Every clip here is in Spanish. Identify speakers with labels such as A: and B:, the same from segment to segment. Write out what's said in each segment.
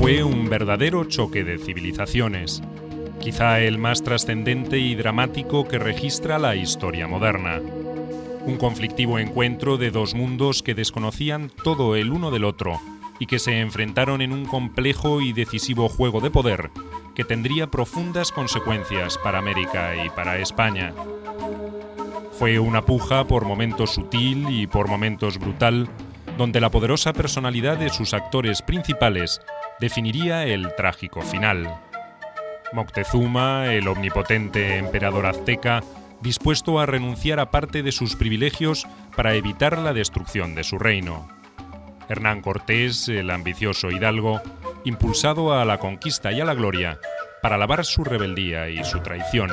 A: fue un verdadero choque de civilizaciones, quizá el más trascendente y dramático que registra la historia moderna. Un conflictivo encuentro de dos mundos que desconocían todo el uno del otro y que se enfrentaron en un complejo y decisivo juego de poder que tendría profundas consecuencias para América y para España. Fue una puja por momentos sutil y por momentos brutal, donde la poderosa personalidad de sus actores principales definiría el trágico final. Moctezuma, el omnipotente emperador azteca, dispuesto a renunciar a parte de sus privilegios para evitar la destrucción de su reino. Hernán Cortés, el ambicioso hidalgo, impulsado a la conquista y a la gloria, para lavar su rebeldía y su traición.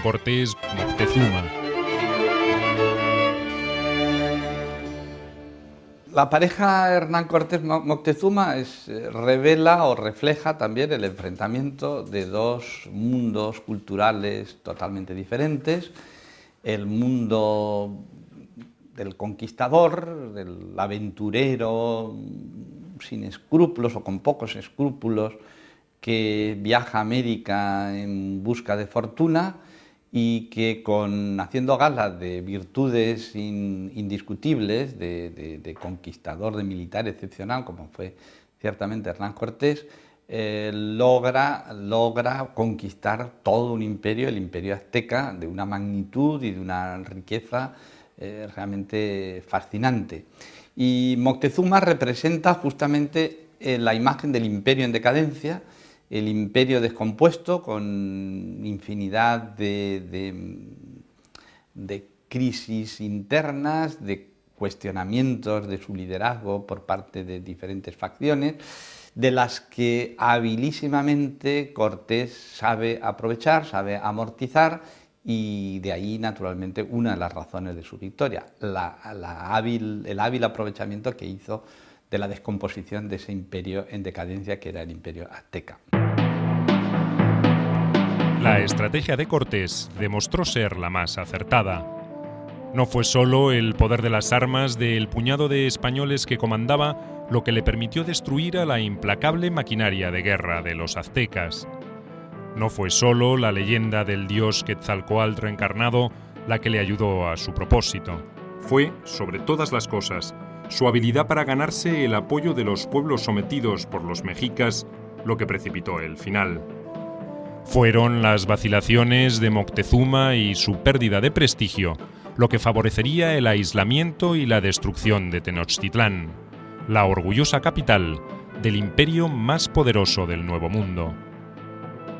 A: Cortés, Moctezuma.
B: La pareja Hernán Cortés-Moctezuma revela o refleja también el enfrentamiento de dos mundos culturales totalmente diferentes. El mundo del conquistador, del aventurero sin escrúpulos o con pocos escrúpulos que viaja a América en busca de fortuna y que haciendo gala de virtudes indiscutibles, de conquistador, de militar excepcional, como fue ciertamente Hernán Cortés, logra conquistar todo un imperio, el imperio azteca, de una magnitud y de una riqueza realmente fascinante. Y Moctezuma representa justamente la imagen del imperio en decadencia, el imperio descompuesto con infinidad de crisis internas, de cuestionamientos de su liderazgo por parte de diferentes facciones, de las que habilísimamente Cortés sabe aprovechar, sabe amortizar, y de ahí naturalmente una de las razones de su victoria, el hábil aprovechamiento que hizo de la descomposición de ese imperio en decadencia que era el imperio azteca.
A: La estrategia de Cortés demostró ser la más acertada. No fue solo el poder de las armas del puñado de españoles que comandaba lo que le permitió destruir a la implacable maquinaria de guerra de los aztecas. No fue solo la leyenda del dios Quetzalcóatl reencarnado la que le ayudó a su propósito. Fue, sobre todas las cosas, su habilidad para ganarse el apoyo de los pueblos sometidos por los mexicas lo que precipitó el final. Fueron las vacilaciones de Moctezuma y su pérdida de prestigio lo que favorecería el aislamiento y la destrucción de Tenochtitlán, la orgullosa capital del imperio más poderoso del Nuevo Mundo.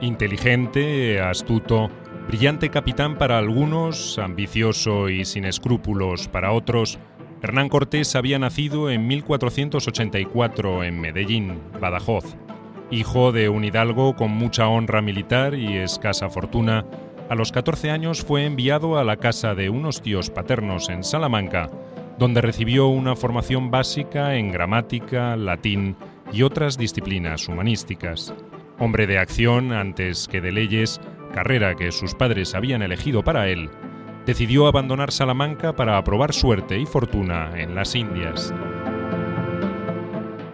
A: Inteligente, astuto, brillante capitán para algunos, ambicioso y sin escrúpulos para otros, Hernán Cortés había nacido en 1484 en Medellín, Badajoz. Hijo de un hidalgo con mucha honra militar y escasa fortuna, a los 14 años fue enviado a la casa de unos tíos paternos en Salamanca, donde recibió una formación básica en gramática, latín y otras disciplinas humanísticas. Hombre de acción antes que de leyes, carrera que sus padres habían elegido para él, decidió abandonar Salamanca para probar suerte y fortuna en las Indias.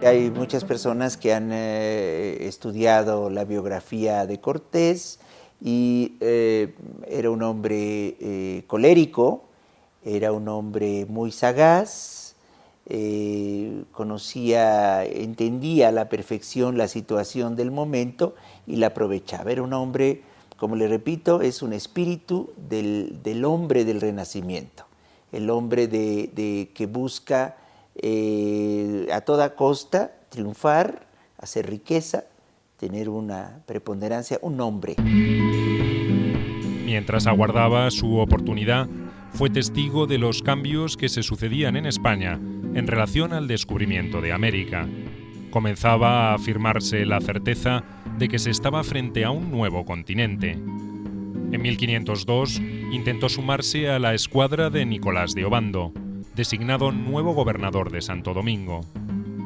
C: Hay muchas personas que han estudiado la biografía de Cortés y era un hombre colérico, era un hombre muy sagaz, entendía a la perfección la situación del momento y la aprovechaba. Era un hombre, como le repito, es un espíritu del hombre del Renacimiento, el hombre que busca a toda costa triunfar, hacer riqueza, tener una preponderancia, un hombre.
A: Mientras aguardaba su oportunidad, fue testigo de los cambios que se sucedían en España en relación al descubrimiento de América. comenzaba a afirmarse la certeza de que se estaba frente a un nuevo continente. En 1502 intentó sumarse a la escuadra de Nicolás de Obando, designado nuevo gobernador de Santo Domingo.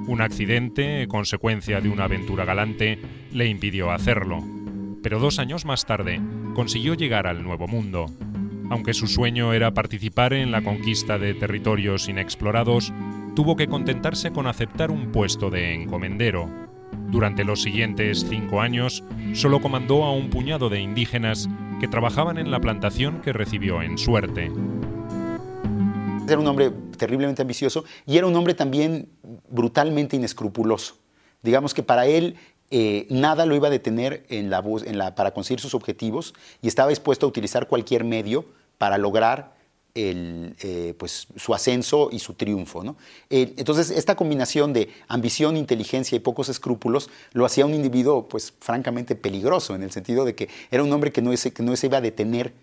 A: Un accidente, consecuencia de una aventura galante, le impidió hacerlo, pero 2 años más tarde consiguió llegar al Nuevo Mundo. Aunque su sueño era participar en la conquista de territorios inexplorados, tuvo que contentarse con aceptar un puesto de encomendero. Durante los siguientes 5 años, solo comandó a un puñado de indígenas que trabajaban en la plantación que recibió en Suerte.
D: Era un hombre terriblemente ambicioso y era un hombre también brutalmente inescrupuloso. Digamos que para él nada lo iba a detener para conseguir sus objetivos y estaba dispuesto a utilizar cualquier medio para lograr su ascenso y su triunfo, ¿no? Entonces, esta combinación de ambición, inteligencia y pocos escrúpulos lo hacía un individuo, pues, francamente peligroso, en el sentido de que era un hombre que no se iba a detener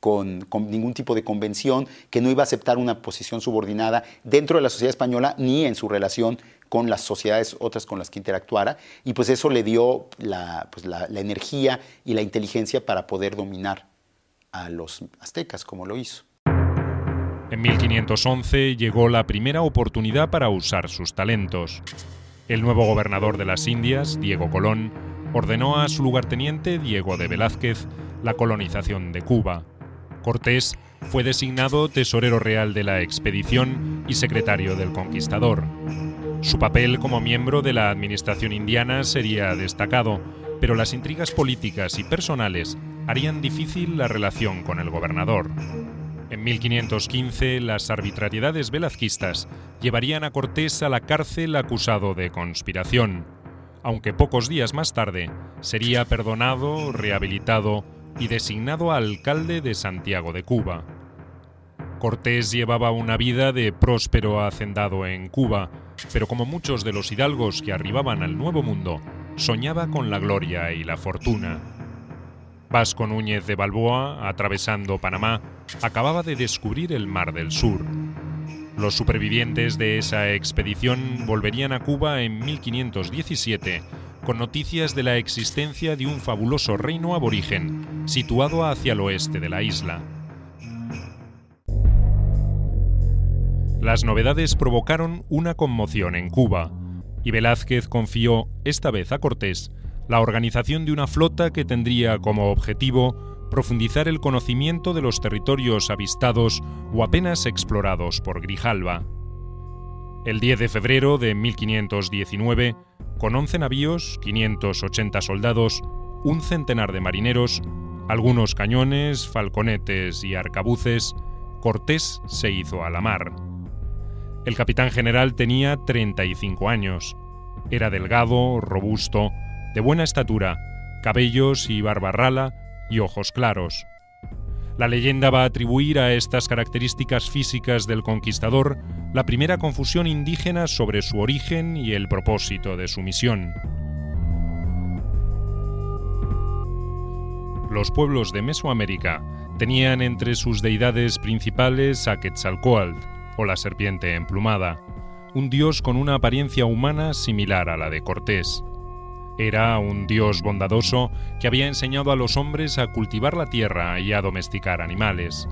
D: con ningún tipo de convención, que no iba a aceptar una posición subordinada dentro de la sociedad española ni en su relación con las sociedades otras con las que interactuara, y pues eso le dio la energía y la inteligencia para poder dominar a los aztecas, como lo hizo.
A: En 1511 llegó la primera oportunidad para usar sus talentos. El nuevo gobernador de las Indias, Diego Colón, ordenó a su lugarteniente, Diego de Velázquez, la colonización de Cuba. Cortés fue designado tesorero real de la expedición y secretario del conquistador. Su papel como miembro de la administración indiana sería destacado, pero las intrigas políticas y personales harían difícil la relación con el gobernador. En 1515, las arbitrariedades velazquistas llevarían a Cortés a la cárcel acusado de conspiración, aunque pocos días más tarde sería perdonado, rehabilitado y designado alcalde de Santiago de Cuba. Cortés llevaba una vida de próspero hacendado en Cuba, pero como muchos de los hidalgos que arribaban al Nuevo Mundo, soñaba con la gloria y la fortuna. Vasco Núñez de Balboa, atravesando Panamá, acababa de descubrir el Mar del Sur. Los supervivientes de esa expedición volverían a Cuba en 1517 con noticias de la existencia de un fabuloso reino aborigen situado hacia el oeste de la isla. Las novedades provocaron una conmoción en Cuba, y Velázquez confió, esta vez a Cortés, la organización de una flota que tendría como objetivo profundizar el conocimiento de los territorios avistados o apenas explorados por Grijalva. El 10 de febrero de 1519, con 11 navíos, 580 soldados, un centenar de marineros, algunos cañones, falconetes y arcabuces, Cortés se hizo a la mar. El capitán general tenía 35 años. Era delgado, robusto, de buena estatura, cabellos y barba rala y ojos claros. La leyenda va a atribuir a estas características físicas del conquistador la primera confusión indígena sobre su origen y el propósito de su misión. Los pueblos de Mesoamérica tenían entre sus deidades principales a Quetzalcóatl, o la serpiente emplumada, un dios con una apariencia humana similar a la de Cortés. Era un dios bondadoso que había enseñado a los hombres a cultivar la tierra y a domesticar animales.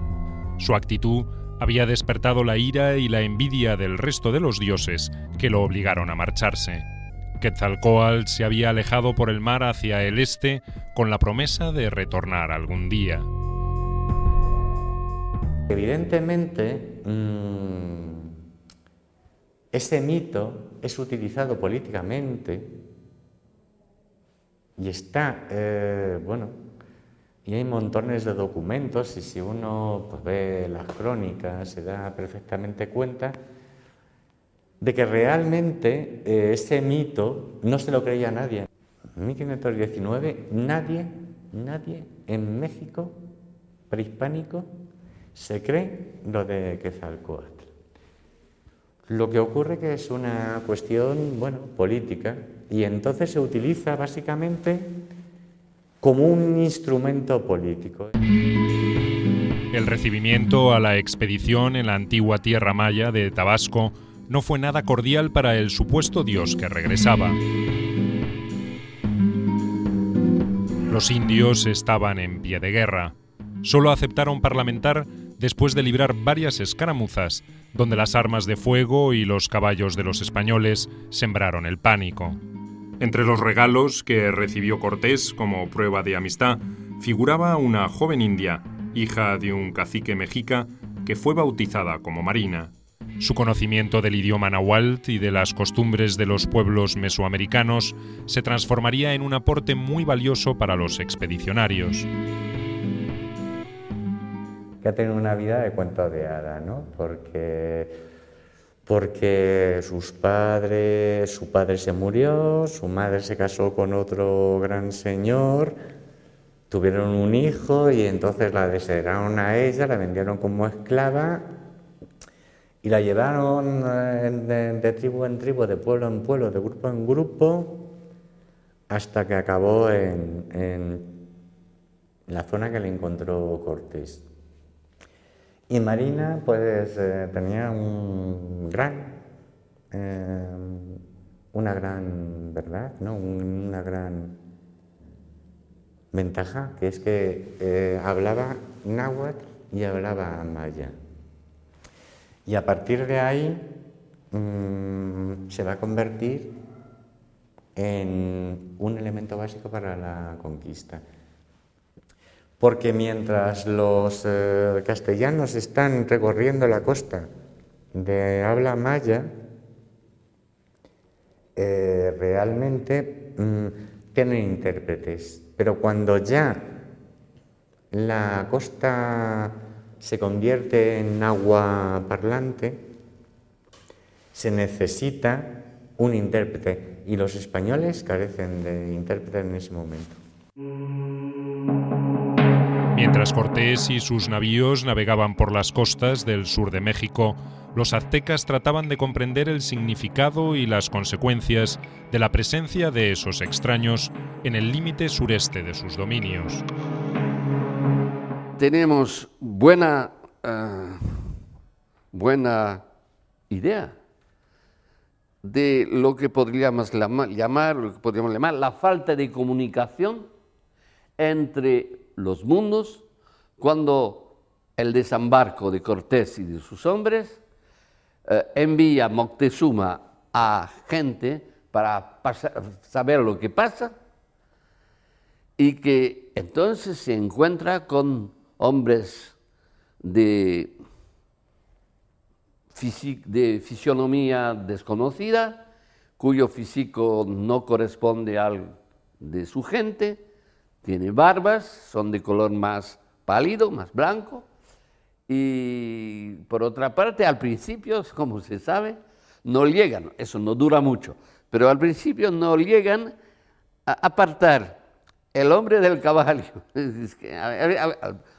A: Su actitud había despertado la ira y la envidia del resto de los dioses, que lo obligaron a marcharse. Quetzalcóatl se había alejado por el mar hacia el este con la promesa de retornar algún día.
E: Evidentemente, ese mito es utilizado políticamente y está, y hay montones de documentos, y si uno pues, ve las crónicas se da perfectamente cuenta de que realmente ese mito no se lo creía nadie. En 1519 nadie en México prehispánico se cree lo de Quetzalcóatl. Lo que ocurre que es una cuestión, política, y entonces se utiliza básicamente como un instrumento político.
A: El recibimiento a la expedición en la antigua tierra maya de Tabasco no fue nada cordial para el supuesto dios que regresaba. Los indios estaban en pie de guerra. Solo aceptaron parlamentar después de librar varias escaramuzas, donde las armas de fuego y los caballos de los españoles sembraron el pánico. Entre los regalos que recibió Cortés como prueba de amistad, figuraba una joven india, hija de un cacique mexica, que fue bautizada como Marina. Su conocimiento del idioma náhuatl y de las costumbres de los pueblos mesoamericanos se transformaría en un aporte muy valioso para los expedicionarios.
E: Que ha tenido una vida de cuento de hada, ¿no? Porque su padre se murió, su madre se casó con otro gran señor, tuvieron un hijo y entonces la desheredaron a ella, la vendieron como esclava y la llevaron de tribu en tribu, de pueblo en pueblo, de grupo en grupo, hasta que acabó en la zona que le encontró Cortés. Y Marina, pues, tenía una gran verdad, ¿no? Una gran ventaja, que es que hablaba náhuatl y hablaba maya. Y a partir de ahí se va a convertir en un elemento básico para la conquista. Porque mientras los castellanos están recorriendo la costa de habla maya, realmente tienen intérpretes. Pero cuando ya la costa se convierte en agua parlante, se necesita un intérprete y los españoles carecen de intérprete en ese momento.
A: Mientras Cortés y sus navíos navegaban por las costas del sur de México, los aztecas trataban de comprender el significado y las consecuencias de la presencia de esos extraños en el límite sureste de sus dominios.
F: Tenemos buena idea de lo que podríamos llamar la falta de comunicación entre los mundos cuando el desembarco de Cortés y de sus hombres envía Moctezuma a gente para saber lo que pasa y que entonces se encuentra con hombres de fisionomía desconocida, cuyo físico no corresponde al de su gente, tiene barbas, son de color más pálido, más blanco, y por otra parte, al principio, como se sabe, no llegan, eso no dura mucho, pero al principio no llegan a apartar el hombre del caballo. Es que,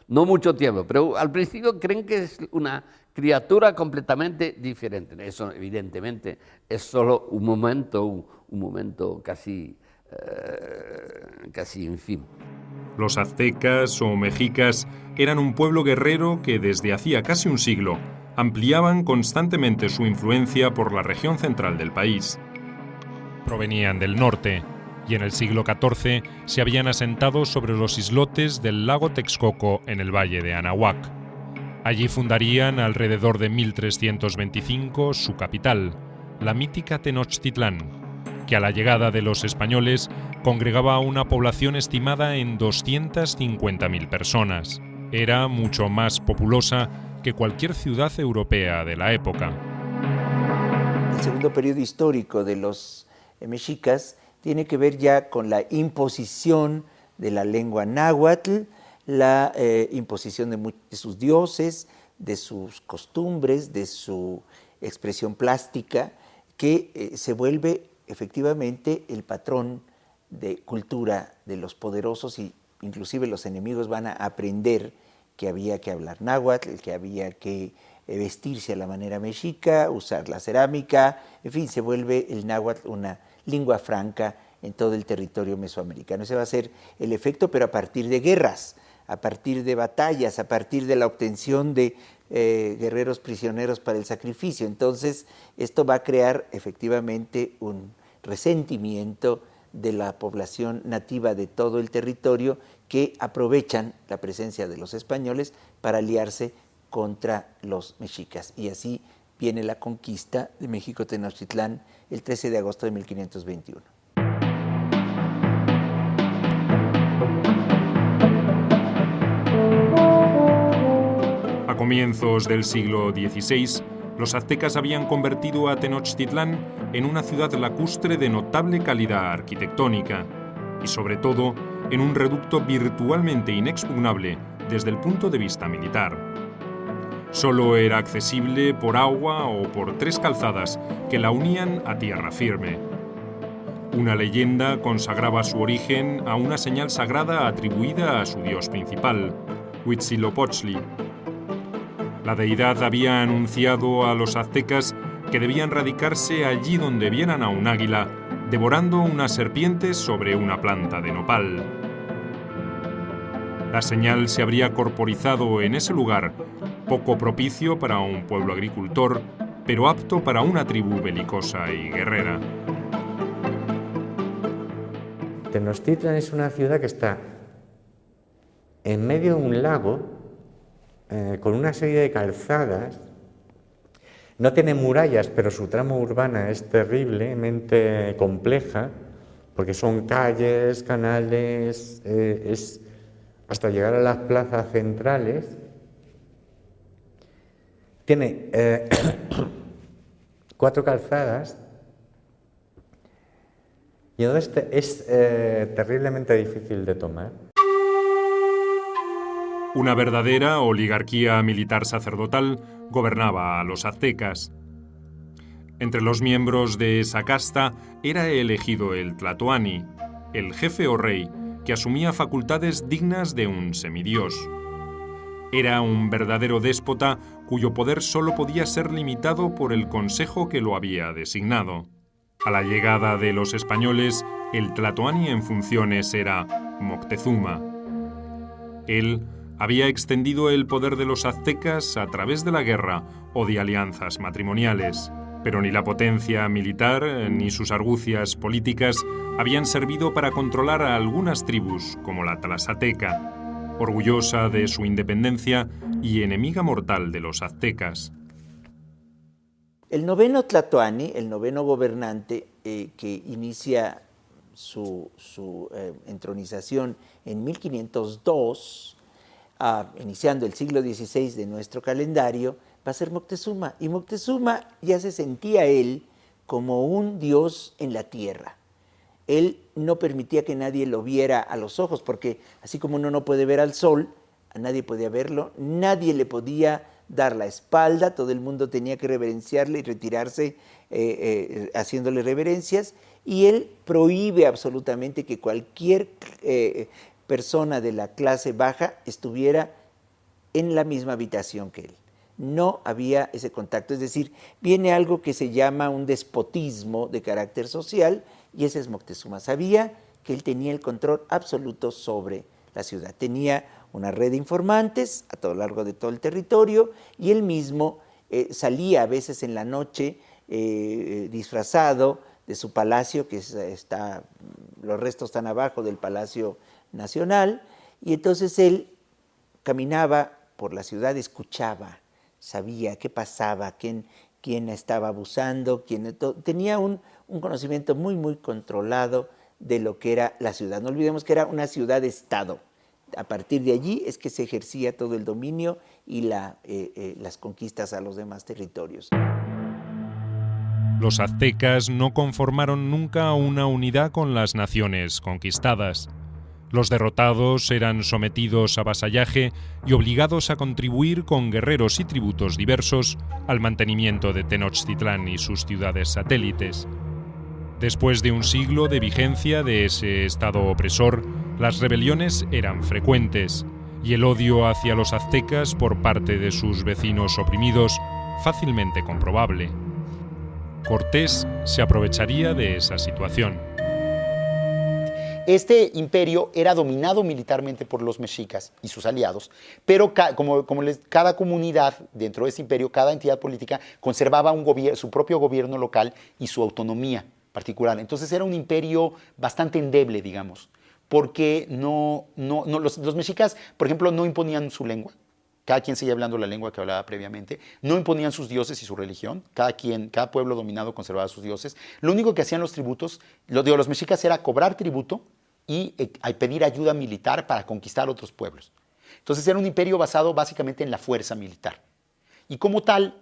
F: no mucho tiempo, pero al principio creen que es una criatura completamente diferente. Eso evidentemente es solo un momento casi ínfimo.
A: Los aztecas o mexicas eran un pueblo guerrero que desde hacía casi un siglo ampliaban constantemente su influencia por la región central del país. Provenían del norte y en el siglo XIV se habían asentado sobre los islotes del lago Texcoco en el valle de Anahuac. Allí fundarían alrededor de 1325 su capital, la mítica Tenochtitlán, que a la llegada de los españoles congregaba a una población estimada en 250.000 personas. Era mucho más populosa que cualquier ciudad europea de la época.
C: El segundo periodo histórico de los mexicas tiene que ver ya con la imposición de la lengua náhuatl, la imposición de sus dioses, de sus costumbres, de su expresión plástica, que se vuelve efectivamente el patrón de cultura de los poderosos, y inclusive los enemigos van a aprender que había que hablar náhuatl, que había que vestirse a la manera mexica, usar la cerámica, en fin, se vuelve el náhuatl una lengua franca en todo el territorio mesoamericano. Ese va a ser el efecto, pero a partir de guerras, a partir de batallas, a partir de la obtención de guerreros prisioneros para el sacrificio. Entonces, esto va a crear efectivamente un resentimiento de la población nativa de todo el territorio que aprovechan la presencia de los españoles para aliarse contra los mexicas. Y así viene la conquista de México-Tenochtitlán el 13 de agosto de 1521.
A: A comienzos del siglo XVI, los aztecas habían convertido a Tenochtitlán en una ciudad lacustre de notable calidad arquitectónica y, sobre todo, en un reducto virtualmente inexpugnable desde el punto de vista militar. Solo era accesible por agua o por 3 calzadas que la unían a tierra firme. Una leyenda consagraba su origen a una señal sagrada atribuida a su dios principal, Huitzilopochtli. La deidad había anunciado a los aztecas que debían radicarse allí donde vieran a un águila, devorando unas serpientes sobre una planta de nopal. La señal se habría corporizado en ese lugar, poco propicio para un pueblo agricultor, pero apto para una tribu belicosa y guerrera.
E: Tenochtitlan es una ciudad que está en medio de un lago, con una serie de calzadas. No tiene murallas, pero su trama urbana es terriblemente compleja, porque son calles, canales, hasta llegar a las plazas centrales. Tiene 4 calzadas, y entonces es terriblemente difícil de tomar.
A: Una verdadera oligarquía militar sacerdotal gobernaba a los aztecas. Entre los miembros de esa casta era elegido el tlatoani, el jefe o rey, que asumía facultades dignas de un semidios. Era un verdadero déspota cuyo poder solo podía ser limitado por el consejo que lo había designado. A la llegada de los españoles, el tlatoani en funciones era Moctezuma. Él había extendido el poder de los aztecas a través de la guerra o de alianzas matrimoniales, pero ni la potencia militar ni sus argucias políticas habían servido para controlar a algunas tribus, como la tlaxateca, orgullosa de su independencia y enemiga mortal de los aztecas.
C: El noveno tlatoani, el noveno gobernante que inicia su entronización en 1502, iniciando el siglo XVI de nuestro calendario, va a ser Moctezuma. Y Moctezuma ya se sentía él como un dios en la tierra. Él no permitía que nadie lo viera a los ojos, porque así como uno no puede ver al sol, a nadie podía verlo, nadie le podía dar la espalda, todo el mundo tenía que reverenciarle y retirarse haciéndole reverencias, y él prohíbe absolutamente que cualquier persona de la clase baja estuviera en la misma habitación que él. No había ese contacto, es decir, viene algo que se llama un despotismo de carácter social, y ese es Moctezuma. Sabía que él tenía el control absoluto sobre la ciudad. Tenía una red de informantes a lo largo de todo el territorio, y él mismo salía a veces en la noche disfrazado de su palacio, que los restos están abajo del Palacio Nacional, y entonces él caminaba por la ciudad, escuchaba, sabía qué pasaba, quién estaba abusando, tenía un conocimiento muy, muy controlado de lo que era la ciudad. No olvidemos que era una ciudad-estado. A partir de allí es que se ejercía todo el dominio y las conquistas a los demás territorios.
A: Los aztecas no conformaron nunca una unidad con las naciones conquistadas. Los derrotados eran sometidos a vasallaje y obligados a contribuir con guerreros y tributos diversos al mantenimiento de Tenochtitlán y sus ciudades satélites. Después de un siglo de vigencia de ese estado opresor, las rebeliones eran frecuentes y el odio hacia los aztecas por parte de sus vecinos oprimidos fácilmente comprobable. Cortés se aprovecharía de esa situación.
D: Este imperio era dominado militarmente por los mexicas y sus aliados, pero cada comunidad dentro de ese imperio, cada entidad política conservaba su propio gobierno local y su autonomía particular. Entonces era un imperio bastante endeble, digamos, porque los mexicas, por ejemplo, no imponían su lengua. Cada quien seguía hablando la lengua que hablaba previamente. No imponían sus dioses y su religión. Cada pueblo dominado conservaba sus dioses. Lo único que hacían los mexicas era cobrar tributo y pedir ayuda militar para conquistar otros pueblos. Entonces era un imperio basado básicamente en la fuerza militar. Y como tal,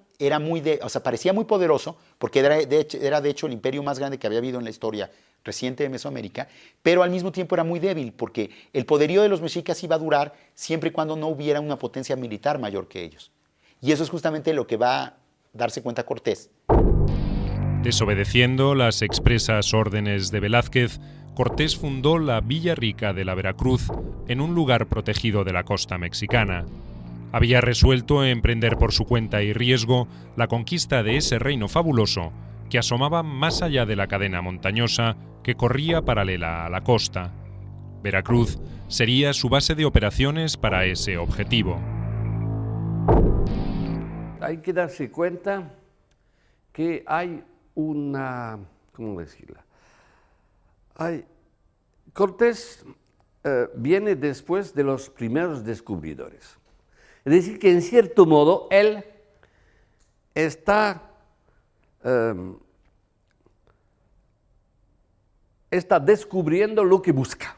D: parecía muy poderoso, porque era de hecho el imperio más grande que había habido en la historia reciente de Mesoamérica, pero al mismo tiempo era muy débil, porque el poderío de los mexicas iba a durar siempre y cuando no hubiera una potencia militar mayor que ellos. Y eso es justamente lo que va a darse cuenta Cortés.
A: Desobedeciendo las expresas órdenes de Velázquez, Cortés fundó la Villa Rica de la Veracruz en un lugar protegido de la costa mexicana. Había resuelto emprender por su cuenta y riesgo la conquista de ese reino fabuloso que asomaba más allá de la cadena montañosa que corría paralela a la costa. Veracruz sería su base de operaciones para ese objetivo.
F: Hay que darse cuenta que hay una... ¿cómo decirla? Cortés viene después de los primeros descubridores. Es decir, que en cierto modo él está descubriendo lo que busca.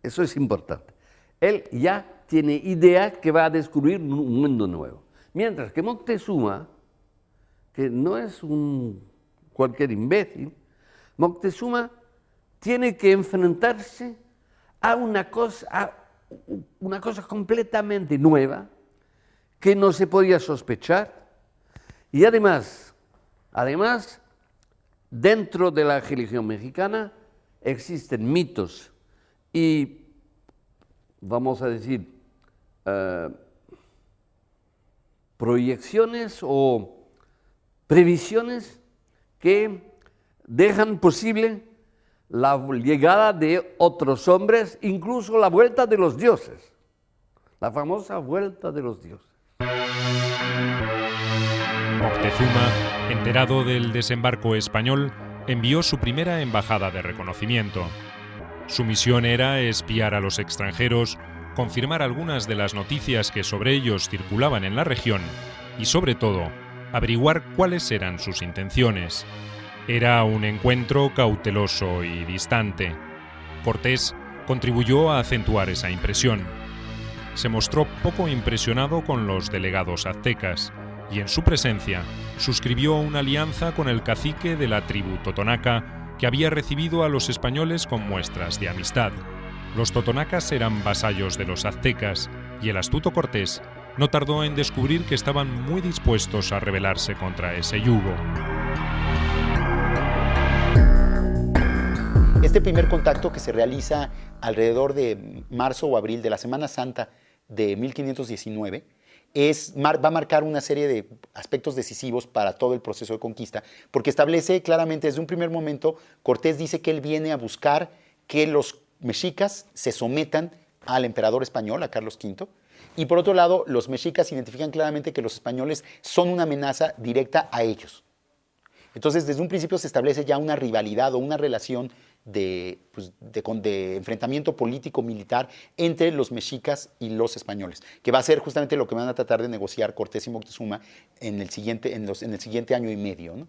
F: Eso es importante. Él ya tiene idea que va a descubrir un mundo nuevo. Mientras que Moctezuma, que no es cualquier imbécil, Moctezuma tiene que enfrentarse a una cosa completamente nueva que no se podía sospechar. Y además, dentro de la religión mexicana existen mitos y, vamos a decir, proyecciones o previsiones que dejan posible la llegada de otros hombres, incluso la vuelta de los dioses, la famosa vuelta de los dioses.
A: Moctezuma, enterado del desembarco español, envió su primera embajada de reconocimiento. Su misión era espiar a los extranjeros, confirmar algunas de las noticias que sobre ellos circulaban en la región y, sobre todo, averiguar cuáles eran sus intenciones. Era un encuentro cauteloso y distante. Cortés contribuyó a acentuar esa impresión. Se mostró poco impresionado con los delegados aztecas y en su presencia suscribió una alianza con el cacique de la tribu totonaca que había recibido a los españoles con muestras de amistad. Los totonacas eran vasallos de los aztecas y el astuto Cortés no tardó en descubrir que estaban muy dispuestos a rebelarse contra ese yugo.
D: Este primer contacto, que se realiza alrededor de marzo o abril de la Semana Santa de 1519, va a marcar una serie de aspectos decisivos para todo el proceso de conquista, porque establece claramente desde un primer momento, Cortés dice que él viene a buscar que los mexicas se sometan al emperador español, a Carlos V, y por otro lado, los mexicas identifican claramente que los españoles son una amenaza directa a ellos. Entonces, desde un principio se establece ya una rivalidad o una relación de enfrentamiento político-militar entre los mexicas y los españoles, que va a ser justamente lo que van a tratar de negociar Cortés y Moctezuma en el siguiente año y medio, ¿no?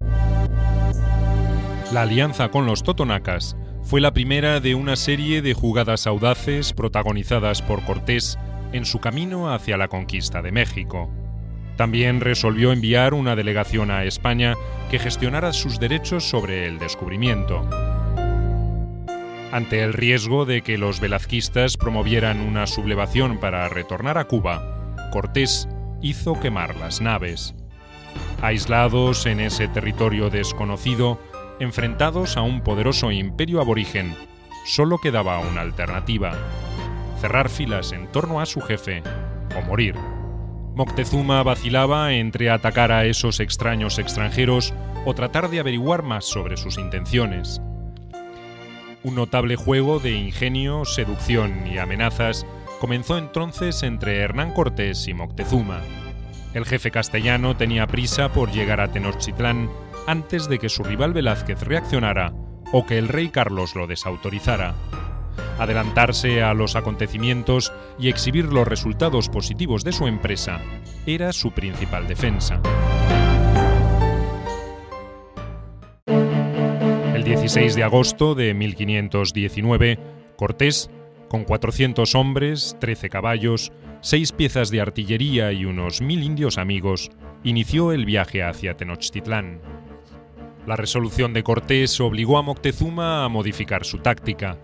A: La alianza con los totonacas fue la primera de una serie de jugadas audaces protagonizadas por Cortés en su camino hacia la conquista de México. También resolvió enviar una delegación a España que gestionara sus derechos sobre el descubrimiento. Ante el riesgo de que los velazquistas promovieran una sublevación para retornar a Cuba, Cortés hizo quemar las naves. Aislados en ese territorio desconocido, enfrentados a un poderoso imperio aborigen, solo quedaba una alternativa: cerrar filas en torno a su jefe o morir. Moctezuma vacilaba entre atacar a esos extraños extranjeros o tratar de averiguar más sobre sus intenciones. Un notable juego de ingenio, seducción y amenazas comenzó entonces entre Hernán Cortés y Moctezuma. El jefe castellano tenía prisa por llegar a Tenochtitlán antes de que su rival Velázquez reaccionara o que el rey Carlos lo desautorizara. Adelantarse a los acontecimientos y exhibir los resultados positivos de su empresa era su principal defensa. El 16 de agosto de 1519, Cortés, con 400 hombres, 13 caballos, 6 piezas de artillería y unos 1000 indios amigos, inició el viaje hacia Tenochtitlán. La resolución de Cortés obligó a Moctezuma a modificar su táctica.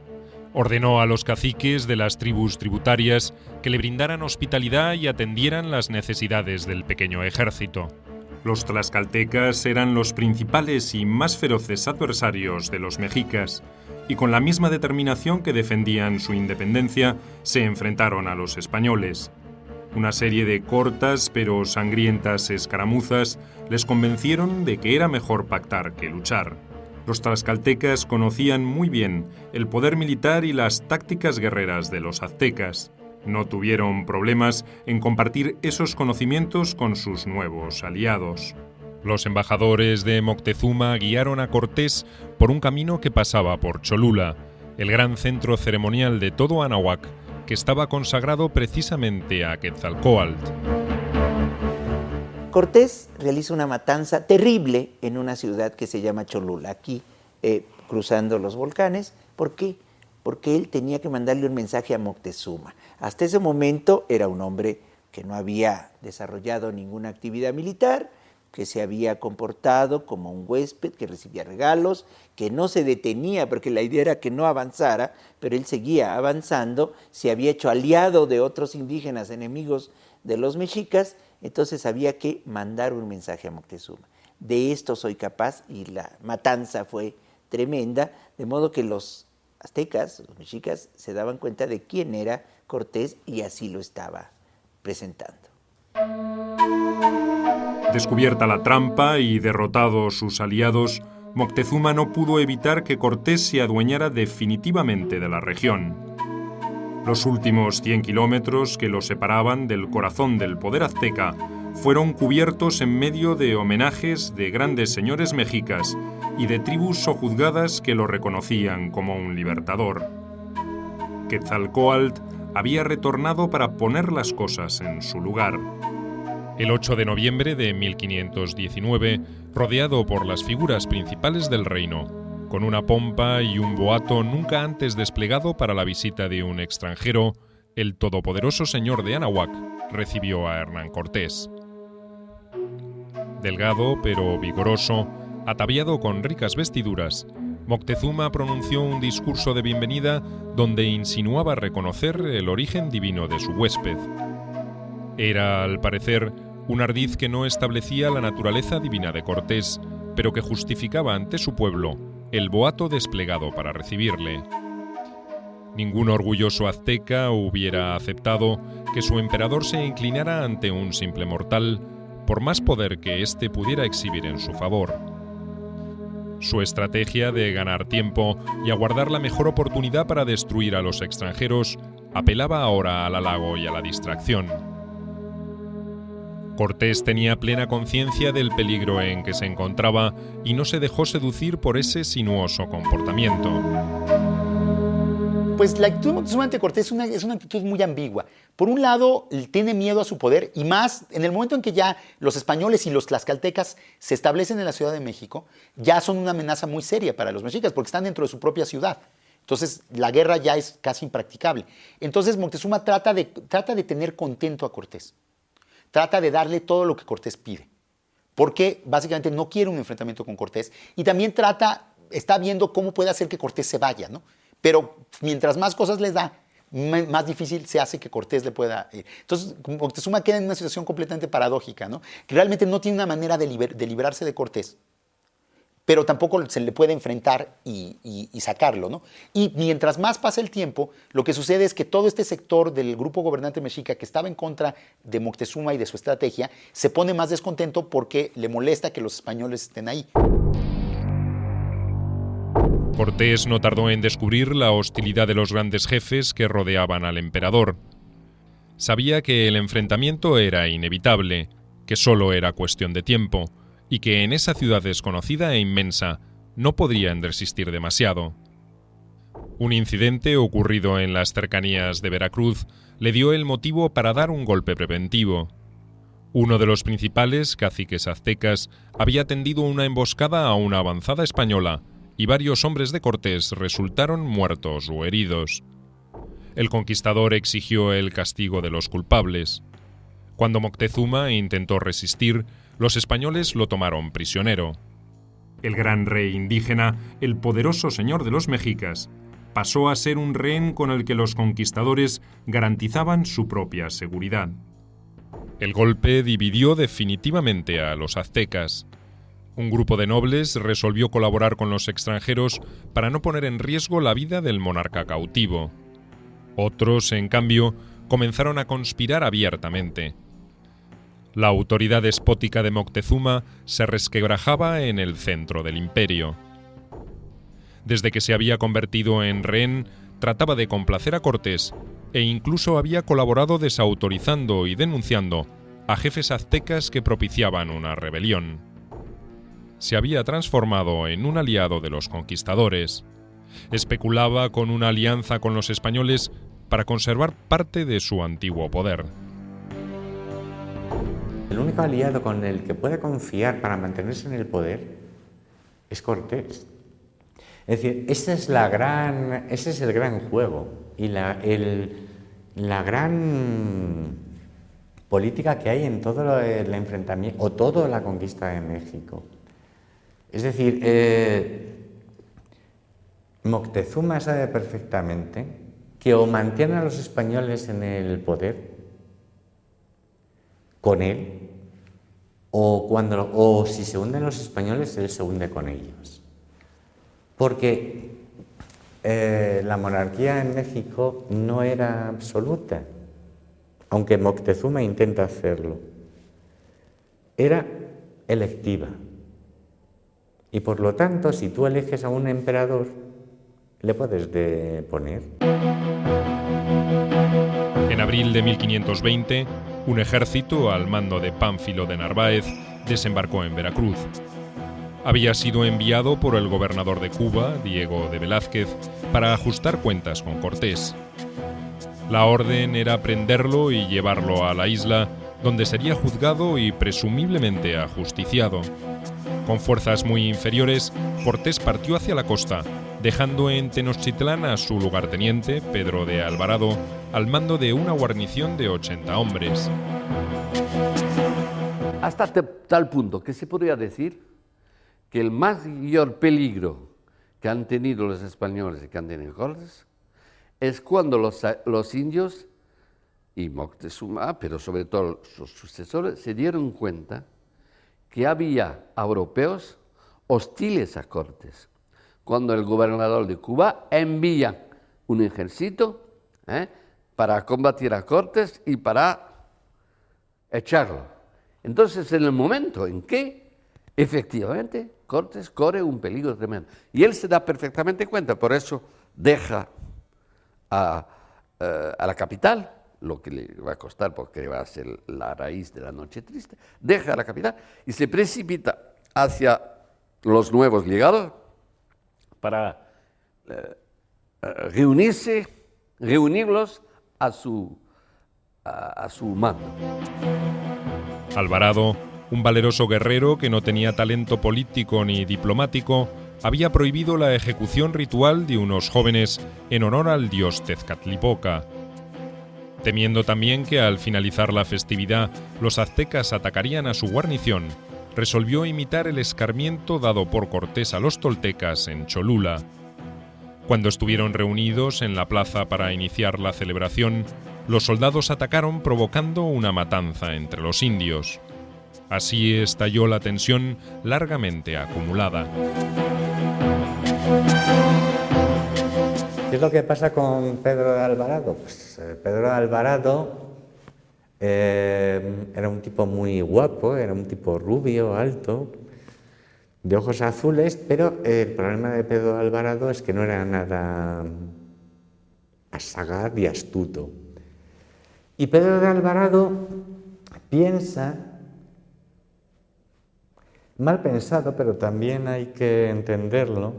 A: Ordenó a los caciques de las tribus tributarias que le brindaran hospitalidad y atendieran las necesidades del pequeño ejército. Los tlaxcaltecas eran los principales y más feroces adversarios de los mexicas, y con la misma determinación que defendían su independencia, se enfrentaron a los españoles. Una serie de cortas pero sangrientas escaramuzas les convencieron de que era mejor pactar que luchar. Los tlaxcaltecas conocían muy bien el poder militar y las tácticas guerreras de los aztecas. No tuvieron problemas en compartir esos conocimientos con sus nuevos aliados. Los embajadores de Moctezuma guiaron a Cortés por un camino que pasaba por Cholula, el gran centro ceremonial de todo Anáhuac, que estaba consagrado precisamente a Quetzalcóatl.
C: Cortés realiza una matanza terrible en una ciudad que se llama Cholula, aquí cruzando los volcanes. ¿Por qué? Porque él tenía que mandarle un mensaje a Moctezuma. Hasta ese momento era un hombre que no había desarrollado ninguna actividad militar, que se había comportado como un huésped, que recibía regalos, que no se detenía, porque la idea era que no avanzara, pero él seguía avanzando, se había hecho aliado de otros indígenas enemigos de los mexicas, entonces había que mandar un mensaje a Moctezuma. De esto soy capaz, y la matanza fue tremenda, de modo que los aztecas, los mexicas, se daban cuenta de quién era Cortés y así lo estaba presentando.
A: Descubierta la trampa y derrotados sus aliados, Moctezuma no pudo evitar que Cortés se adueñara definitivamente de la región. Los últimos 100 kilómetros que lo separaban del corazón del poder azteca fueron cubiertos en medio de homenajes de grandes señores mexicas y de tribus sojuzgadas que lo reconocían como un libertador. Quetzalcóatl había retornado para poner las cosas en su lugar. El 8 de noviembre de 1519, rodeado por las figuras principales del reino, con una pompa y un boato nunca antes desplegado para la visita de un extranjero, el todopoderoso señor de Anáhuac recibió a Hernán Cortés. Delgado pero vigoroso, ataviado con ricas vestiduras, Moctezuma pronunció un discurso de bienvenida donde insinuaba reconocer el origen divino de su huésped. Era, al parecer, un ardid que no establecía la naturaleza divina de Cortés, pero que justificaba ante su pueblo el boato desplegado para recibirle. Ningún orgulloso azteca hubiera aceptado que su emperador se inclinara ante un simple mortal, por más poder que éste pudiera exhibir en su favor. Su estrategia de ganar tiempo y aguardar la mejor oportunidad para destruir a los extranjeros apelaba ahora al halago y a la distracción. Cortés tenía plena conciencia del peligro en que se encontraba y no se dejó seducir por ese sinuoso comportamiento.
D: Pues la actitud de Moctezuma ante Cortés es una actitud muy ambigua. Por un lado, tiene miedo a su poder, y más en el momento en que ya los españoles y los tlaxcaltecas se establecen en la Ciudad de México, ya son una amenaza muy seria para los mexicas, porque están dentro de su propia ciudad. Entonces, la guerra ya es casi impracticable. Entonces, Moctezuma trata de tener contento a Cortés. Trata de darle todo lo que Cortés pide, porque básicamente no quiere un enfrentamiento con Cortés, y también está viendo cómo puede hacer que Cortés se vaya, ¿no? Pero mientras más cosas les da, más difícil se hace que Cortés le pueda ir. Entonces, Moctezuma queda en una situación completamente paradójica, ¿no? Que realmente no tiene una manera de librarse de Cortés, pero tampoco se le puede enfrentar y sacarlo, ¿no? Y mientras más pasa el tiempo, lo que sucede es que todo este sector del grupo gobernante mexica que estaba en contra de Moctezuma y de su estrategia, se pone más descontento porque le molesta que los españoles estén ahí.
A: Cortés no tardó en descubrir la hostilidad de los grandes jefes que rodeaban al emperador. Sabía que el enfrentamiento era inevitable, que solo era cuestión de tiempo, y que en esa ciudad desconocida e inmensa no podrían resistir demasiado. Un incidente ocurrido en las cercanías de Veracruz le dio el motivo para dar un golpe preventivo. Uno de los principales caciques aztecas había tendido una emboscada a una avanzada española, y varios hombres de Cortés resultaron muertos o heridos. El conquistador exigió el castigo de los culpables. Cuando Moctezuma intentó resistir, los españoles lo tomaron prisionero. El gran rey indígena, el poderoso señor de los mexicas, pasó a ser un rehén con el que los conquistadores garantizaban su propia seguridad. El golpe dividió definitivamente a los aztecas. Un grupo de nobles resolvió colaborar con los extranjeros para no poner en riesgo la vida del monarca cautivo. Otros, en cambio, comenzaron a conspirar abiertamente. La autoridad despótica de Moctezuma se resquebrajaba en el centro del imperio. Desde que se había convertido en rehén, trataba de complacer a Cortés e incluso había colaborado desautorizando y denunciando a jefes aztecas que propiciaban una rebelión. Se había transformado en un aliado de los conquistadores. Especulaba con una alianza con los españoles para conservar parte de su antiguo poder.
E: El único aliado con el que puede confiar para mantenerse en el poder es Cortés. Es decir, ese es el gran juego y la gran política que hay en todo el enfrentamiento o toda la conquista de México. Es decir, Moctezuma sabe perfectamente que o mantiene a los españoles en el poder con él, o si se hunden los españoles, él se hunde con ellos. Porque la monarquía en México no era absoluta, aunque Moctezuma intenta hacerlo. Era electiva. Y por lo tanto, si tú eliges a un emperador, le puedes deponer.
A: En abril de 1520, un ejército al mando de Pánfilo de Narváez desembarcó en Veracruz. Había sido enviado por el gobernador de Cuba, Diego de Velázquez, para ajustar cuentas con Cortés. La orden era prenderlo y llevarlo a la isla, donde sería juzgado y presumiblemente ajusticiado. Con fuerzas muy inferiores, Cortés partió hacia la costa, dejando en Tenochtitlán a su lugarteniente, Pedro de Alvarado, al mando de una guarnición de 80 hombres.
F: Hasta tal punto que se podría decir que el mayor peligro que han tenido los españoles y que han tenido Cortés es cuando los indios y Moctezuma, pero sobre todo sus sucesores, se dieron cuenta que había europeos hostiles a Cortés. Cuando el gobernador de Cuba envía un ejército para combatir a Cortés y para echarlo. Entonces, en el momento en que efectivamente Cortés corre un peligro tremendo, y él se da perfectamente cuenta, por eso deja a la capital, lo que le va a costar porque va a ser la raíz de la noche triste, deja la capital y se precipita hacia los nuevos llegados para reunirlos a su mando.
A: Alvarado, un valeroso guerrero que no tenía talento político ni diplomático, había prohibido la ejecución ritual de unos jóvenes en honor al dios Tezcatlipoca. Temiendo también que al finalizar la festividad los aztecas atacarían a su guarnición, resolvió imitar el escarmiento dado por Cortés a los toltecas en Cholula. Cuando estuvieron reunidos en la plaza para iniciar la celebración, los soldados atacaron provocando una matanza entre los indios. Así estalló la tensión largamente acumulada.
E: ¿Qué es lo que pasa con Pedro de Alvarado? Pues Pedro de Alvarado era un tipo muy guapo, era un tipo rubio, alto, de ojos azules, pero el problema de Pedro de Alvarado es que no era nada sagaz y astuto. Y Pedro de Alvarado piensa, mal pensado, pero también hay que entenderlo,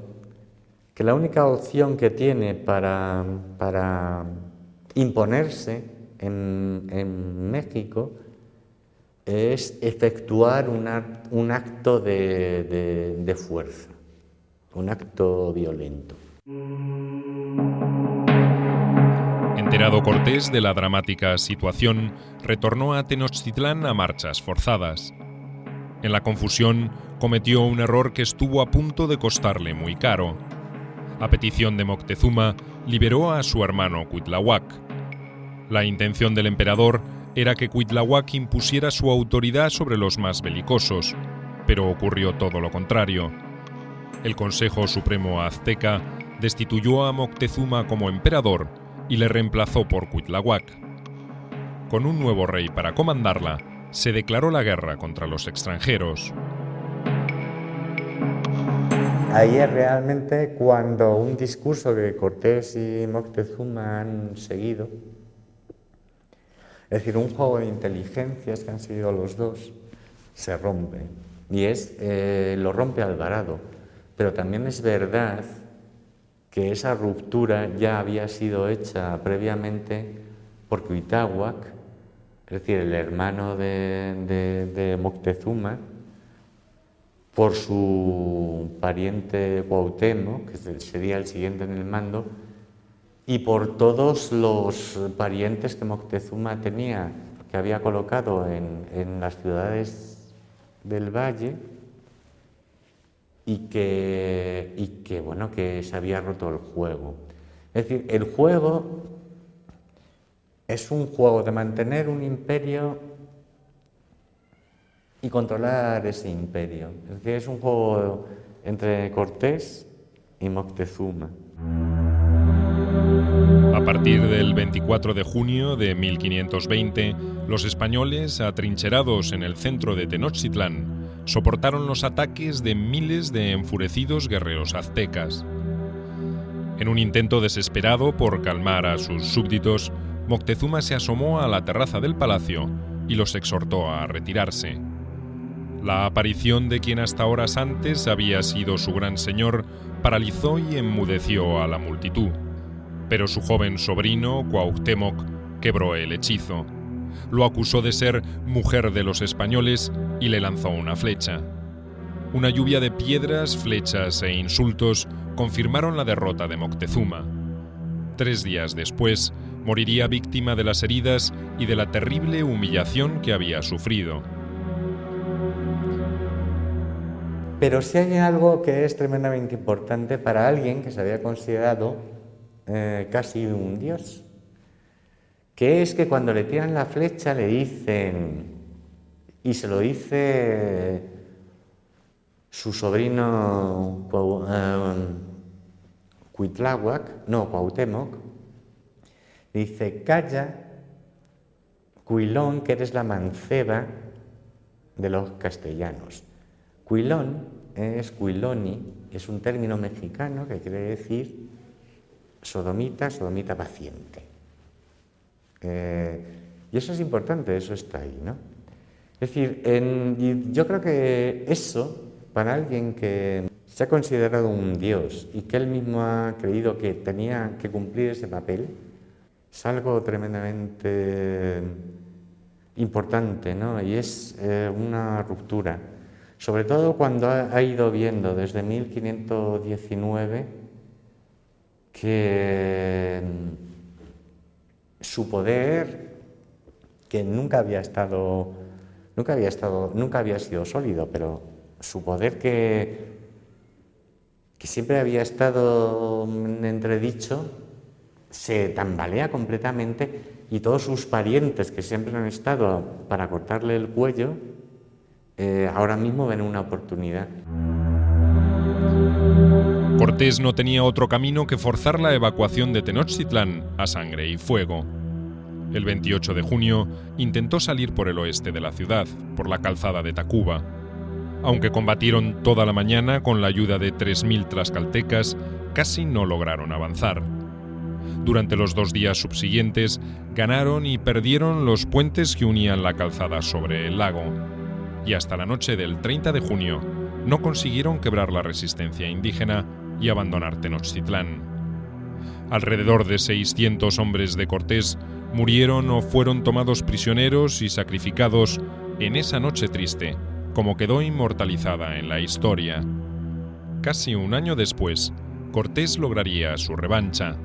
E: que la única opción que tiene para imponerse en México es efectuar un acto de fuerza, un acto violento.
A: Enterado Cortés de la dramática situación, retornó a Tenochtitlán a marchas forzadas. En la confusión, cometió un error que estuvo a punto de costarle muy caro. A petición de Moctezuma, liberó a su hermano Cuitláhuac. La intención del emperador era que Cuitláhuac impusiera su autoridad sobre los más belicosos, pero ocurrió todo lo contrario. El Consejo Supremo Azteca destituyó a Moctezuma como emperador y le reemplazó por Cuitláhuac. Con un nuevo rey para comandarla, se declaró la guerra contra los extranjeros.
E: Ahí es realmente cuando un discurso que Cortés y Moctezuma han seguido, es decir, un juego de inteligencias que han seguido los dos, se rompe. Y lo rompe Alvarado. Pero también es verdad que esa ruptura ya había sido hecha previamente por Cuitláhuac, es decir, el hermano de Moctezuma, por su pariente Cuauhtémoc, que sería el siguiente en el mando, y por todos los parientes que Moctezuma tenía, que había colocado en las ciudades del valle, y que bueno, que se había roto el juego. Es decir, el juego es un juego de mantener un imperio y controlar ese imperio. Es decir, es un juego entre Cortés y Moctezuma.
A: A partir del 24 de junio de 1520, los españoles, atrincherados en el centro de Tenochtitlán, soportaron los ataques de miles de enfurecidos guerreros aztecas. En un intento desesperado por calmar a sus súbditos, Moctezuma se asomó a la terraza del palacio y los exhortó a retirarse. La aparición de quien hasta horas antes había sido su gran señor paralizó y enmudeció a la multitud, pero su joven sobrino, Cuauhtémoc, quebró el hechizo. Lo acusó de ser mujer de los españoles y le lanzó una flecha. Una lluvia de piedras, flechas e insultos confirmaron la derrota de Moctezuma. 3 días después, moriría víctima de las heridas y de la terrible humillación que había sufrido.
E: Pero sí hay algo que es tremendamente importante para alguien que se había considerado casi un dios, que es que cuando le tiran la flecha le dicen, y se lo dice su sobrino Cuauhtémoc, dice: calla, Cuilón, que eres la manceba de los castellanos. Cuilón es Cuiloni, es un término mexicano que quiere decir sodomita paciente. Y eso es importante, eso está ahí, ¿no? Es decir, yo creo que eso, para alguien que se ha considerado un dios y que él mismo ha creído que tenía que cumplir ese papel, es algo tremendamente importante, ¿no? Y es una ruptura. Sobre todo cuando ha ido viendo desde 1519 que su poder, que nunca había sido sólido, pero su poder que siempre había estado en entredicho, se tambalea completamente, y todos sus parientes que siempre han estado para cortarle el cuello, ahora mismo ven una oportunidad.
A: Cortés no tenía otro camino que forzar la evacuación de Tenochtitlán a sangre y fuego. El 28 de junio intentó salir por el oeste de la ciudad, por la calzada de Tacuba. Aunque combatieron toda la mañana con la ayuda de 3.000 tlaxcaltecas, casi no lograron avanzar. Durante los 2 días subsiguientes, ganaron y perdieron los puentes que unían la calzada sobre el lago. Y hasta la noche del 30 de junio, no consiguieron quebrar la resistencia indígena y abandonar Tenochtitlán. Alrededor de 600 hombres de Cortés murieron o fueron tomados prisioneros y sacrificados en esa noche triste, como quedó inmortalizada en la historia. Casi un año después, Cortés lograría su revancha.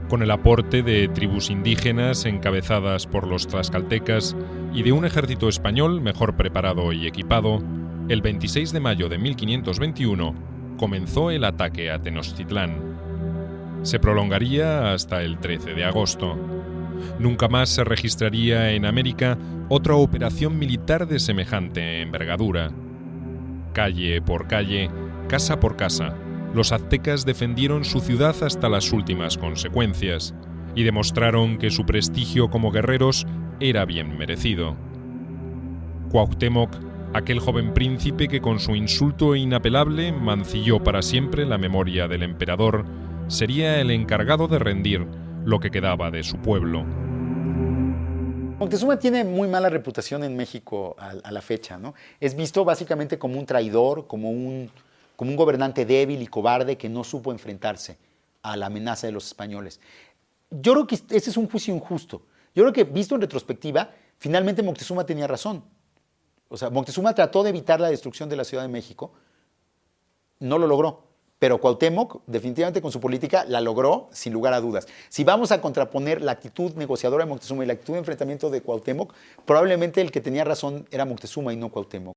A: Con el aporte de tribus indígenas encabezadas por los tlaxcaltecas y de un ejército español mejor preparado y equipado, el 26 de mayo de 1521 comenzó el ataque a Tenochtitlán. Se prolongaría hasta el 13 de agosto. Nunca más se registraría en América otra operación militar de semejante envergadura. Calle por calle, casa por casa, los aztecas defendieron su ciudad hasta las últimas consecuencias y demostraron que su prestigio como guerreros era bien merecido. Cuauhtémoc, aquel joven príncipe que con su insulto inapelable mancilló para siempre la memoria del emperador, sería el encargado de rendir lo que quedaba de su pueblo.
D: Moctezuma tiene muy mala reputación en México a la fecha, ¿no? Es visto básicamente como un traidor, como un gobernante débil y cobarde que no supo enfrentarse a la amenaza de los españoles. Yo creo que ese es un juicio injusto. Yo creo que, visto en retrospectiva, finalmente Moctezuma tenía razón. O sea, Moctezuma trató de evitar la destrucción de la Ciudad de México, no lo logró. Pero Cuauhtémoc, definitivamente con su política, la logró sin lugar a dudas. Si vamos a contraponer la actitud negociadora de Moctezuma y la actitud de enfrentamiento de Cuauhtémoc, probablemente el que tenía razón era Moctezuma y no Cuauhtémoc.